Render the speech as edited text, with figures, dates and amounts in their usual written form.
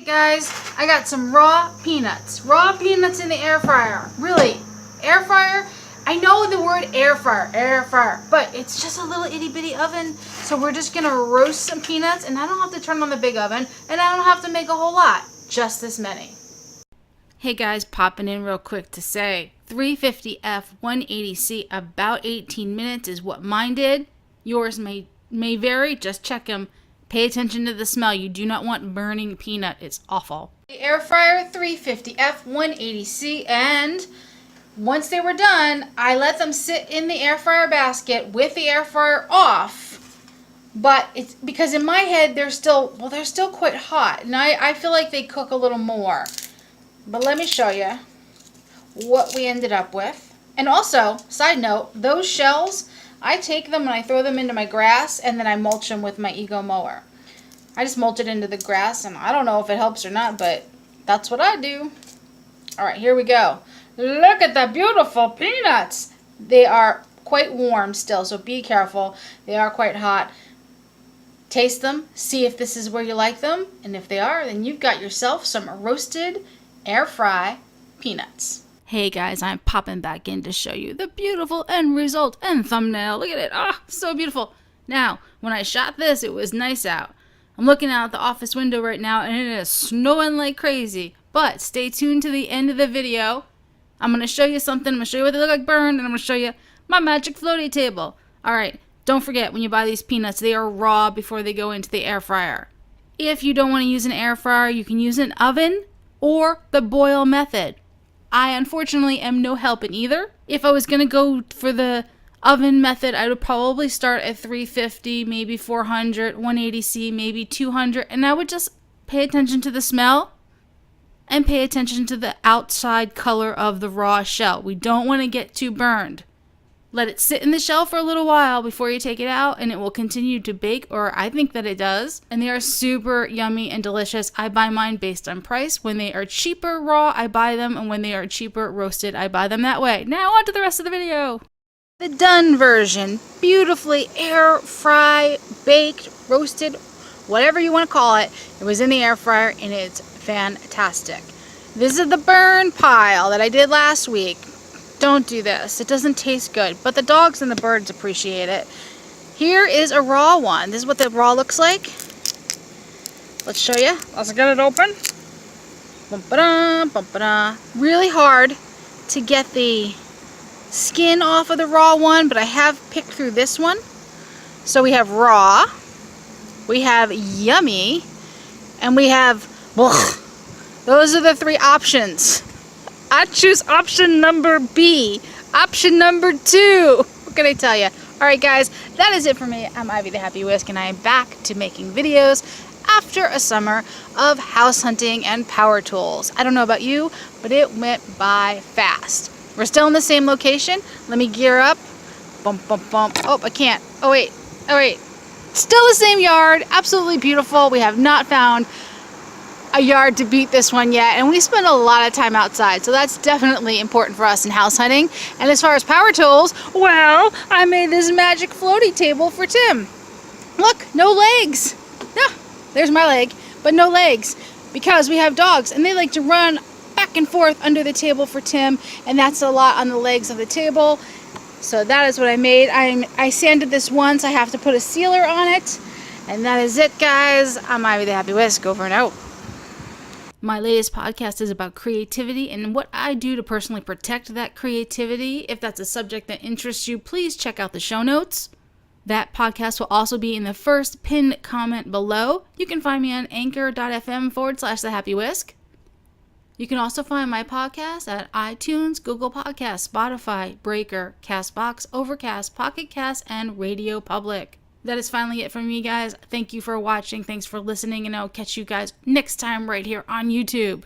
guys, I got some raw peanuts. Raw peanuts in the air fryer. Really, air fryer? I know the word air fryer, but it's just a little itty bitty oven. So we're just gonna roast some peanuts, and I don't have to turn on the big oven, and I don't have to make a whole lot, just this many. Hey guys, popping in real quick to say 350F 180C, about 18 minutes is what mine did. Yours may vary, just check them. Pay attention to the smell. You do not want burning peanut. It's awful. The air fryer 350F 180C, and once they were done, I let them sit in the air fryer basket with the air fryer off. But it's because in my head they're still quite hot, and I feel like they cook a little more. But let me show you what we ended up with. And also, side note, those shells, I take them and I throw them into my grass, and then I mulch them with my Ego mower. I just mulch it into the grass, and I don't know if it helps or not, but that's what I do. All right, here we go. Look at the beautiful peanuts. They are quite warm still, so be careful. They are quite hot. Taste them, see if this is where you like them, and if they are, then you've got yourself some roasted air fry peanuts. Hey guys, I'm popping back in to show you the beautiful end result and thumbnail. Look at it. Ah, so beautiful. Now, when I shot this, it was nice out. I'm looking out the office window right now, and it is snowing like crazy. But stay tuned to the end of the video. I'm going to show you something. I'm going to show you what they look like burned, and I'm going to show you my magic floaty table. All right, don't forget, when you buy these peanuts, they are raw before they go into the air fryer. If you don't want to use an air fryer, you can use an oven or the boil method. I unfortunately am no help in either. If I was going to go for the oven method, I would probably start at 350, maybe 400, 180C, maybe 200, and I would just pay attention to the smell and pay attention to the outside color of the raw shell. We don't want to get too burned. Let it sit in the shell for a little while before you take it out, and it will continue to bake, or I think that it does. And they are super yummy and delicious. I buy mine based on price. When they are cheaper raw, I buy them, and when they are cheaper roasted, I buy them that way. Now on to the rest of the video. The done version, beautifully air fry, baked, roasted, whatever you want to call it. It was in the air fryer, and it's fantastic. This is the burn pile that I did last week. Don't do this. It doesn't taste good, but the dogs and the birds appreciate it. Here is a raw one. This is what the raw looks like. Let's show you. Let's get it open. Bum-ba-da, bum-ba-da. Really hard to get the skin off of the raw one, but I have picked through this one. So we have raw, we have yummy, and we have blech. Those are the three options. I choose option number B. Option number 2. What can I tell you? Alright guys, that is it for me. I'm Ivy the Happy Whisk, and I am back to making videos after a summer of house hunting and power tools. I don't know about you, but it went by fast. We're still in the same location. Let me gear up. Bump, bump, bump. Oh, I can't. Oh wait. Still the same yard. Absolutely beautiful. We have not found a yard to beat this one yet, and we spend a lot of time outside, so that's definitely important for us in house hunting. And as far as power tools, well, I made this magic floaty table for Tim. Look, no legs. Yeah, there's my leg, but no legs, because we have dogs and they like to run back and forth under the table for Tim, and that's a lot on the legs of the table. So that is what I made. I sanded this once. I have to put a sealer on it, and that is it, guys. I'm Ivy the Happy Whisk, over and out. My latest podcast is about creativity and what I do to personally protect that creativity. If that's a subject that interests you, please check out the show notes. That podcast will also be in the first pinned comment below. You can find me on anchor.fm/The Happy Whisk. You can also find my podcast at iTunes, Google Podcasts, Spotify, Breaker, CastBox, Overcast, Pocket Cast, and Radio Public. That is finally it from me, guys. Thank you for watching. Thanks for listening, and I'll catch you guys next time right here on YouTube.